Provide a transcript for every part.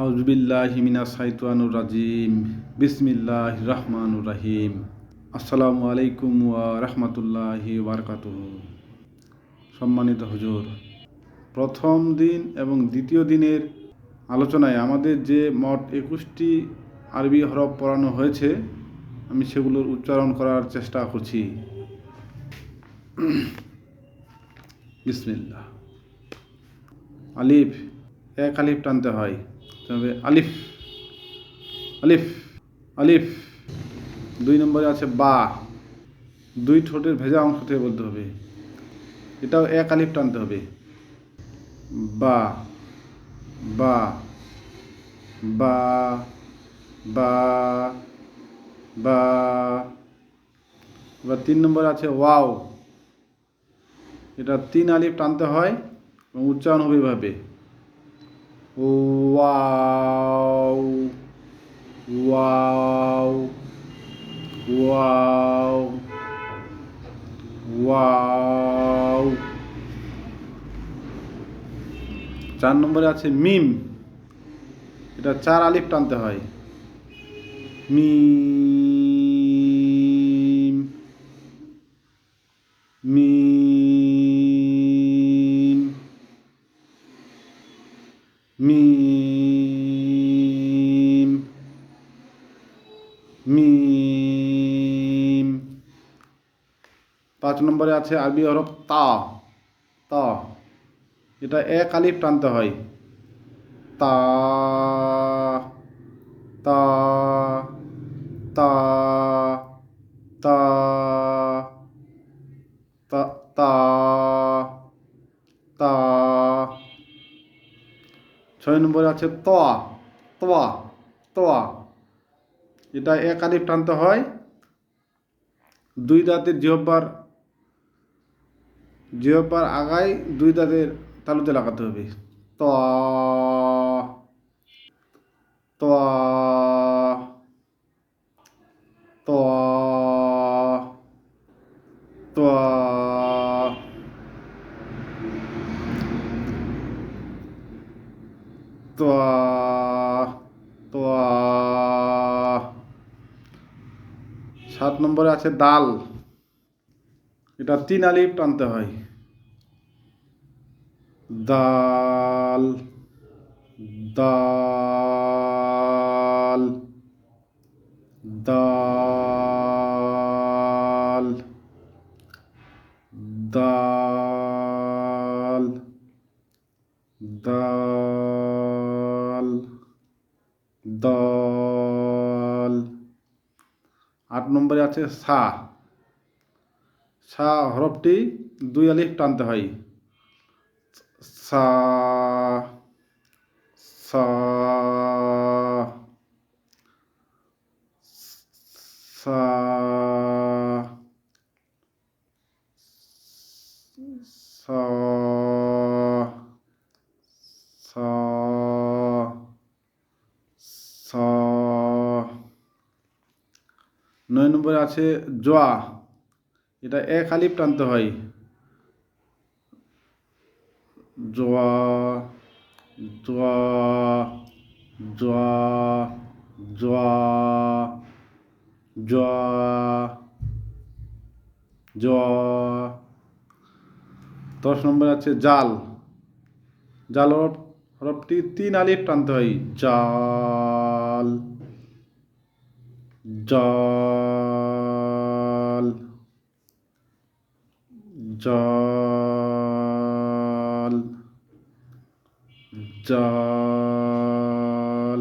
আউযুবিল্লাহি মিনাশ শাইতানির রাজিম। বিসমিল্লাহির রহমানির রহিম। আসসালামু আলাইকুম ওয়া রাহমাতুল্লাহি ওয়া বারাকাতুহু। সম্মানিত হুজুর, প্রথম দিন এবং দ্বিতীয় দিনের আলোচনায় আমাদের যে মোট 21টি আরবি হরফ পড়ানো হয়েছে, আমি সেগুলোর উচ্চারণ করার চেষ্টা করছি। বিসমিল্লাহ। আলিফ, এক আলিফ টানতে হয়, তবে আলিফ আলিফ আলিফ। 2 নম্বরে আছে বা, দুই ঠোঁটের ভেজা অংশ থেকে বলতে হবে, এটাও এক আলিফ টানতে হবে। বা বা বা বা বা। এবার 3 নম্বরে আছে ওয়াও, এটা 3 আলিফ টানতে হয় এবং উচ্চারণ হবে এভাবে, ওয়াও ওয়াও ওয়াও ওয়াও। 4 নম্বরে আছে মিম, এটা 4 আলিফ টানতে হয়, মিম মিম মিম মিম। 5 নম্বরে আছে আরবি হরফ তা, তা, এটা এক আলিফ টানতে হয়, তা তা তা তা তা তা তা। 6 নম্বরে আছে তোয়া, তোয়া তোয়া, এটা এক আলিফ টানতে হয়, দুই দাঁতের জিহ্বার আগায় দুই দাঁতের তালুতে লাগাতে হবে, তোয়া তোয়া তোয়া তোয়া। 7 নম্বরে আছে দাল, এটা 3 আলিফ টানতে হয়, দাল দাল দাল দাল দাল দাল। 8 নম্বরে আছে সা, সা হরফটি 2 আলিফ টানতে হয়, সা সা সা সা সা সা। 9 নম্বরে আছে জোয়া, এটা এক আলিফ টানতে হয়, জোয়া জোয়া জোয়া জোয়া জোয়া জোয়া। 10 নম্বরে আছে জাল, জাল হরফটি 3 আলিফ টানতে হয়, জাল জাল জাল জাল।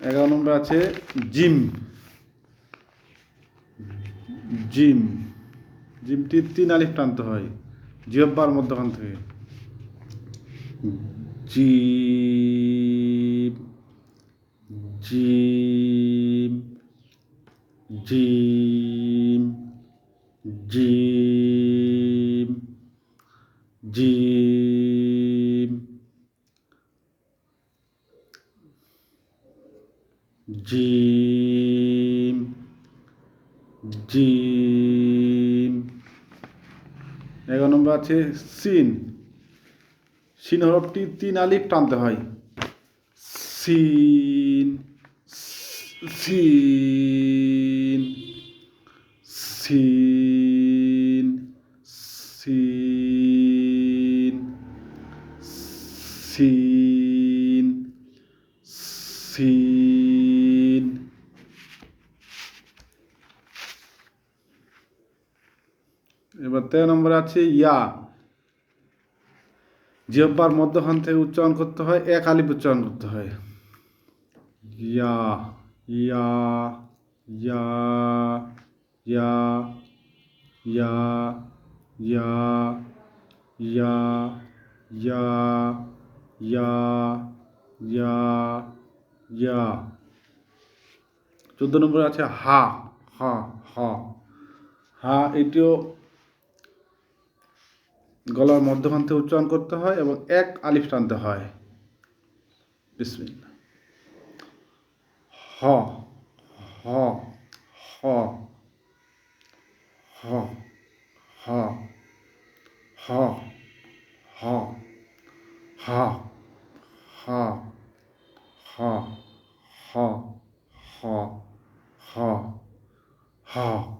11 নম্বর আছে জিম, জিম, জিমটি 3 আলিফ টানতে হয় জিহ্বার মধ্যখান থেকে, জিম জিম জিম জিম জিম জিম জিম। 11 নম্বর আছে সিন, শিন হরফটি 3 আলিফ টানতে হয়। সিন, সিন, সিন, সিন, সিন, সিন। এবার 13 নম্বরে আছে ইয়া। জিহ্বার মধ্যখান থেকে উচ্চারণ করতে হয়, এক আলিফ উচ্চারণ করতে হয়। ইয়া, ইয়া, ইয়া, ইয়া, ইয়া, ইয়া, ইয়া, ইয়া, ইয়া, ইয়া, ইয়া। 14 নম্বরে আছে হা, হা, হা। হা এটিও গলার মধ্যখান থেকে উচ্চারণ করতে হয় এবং এক আলিফ টানতে হয়। বিসমিল্লাহ। হ, হ, হ, হ, হ, হ, হ, হ, হ, হ, হ, হ, হ, হ।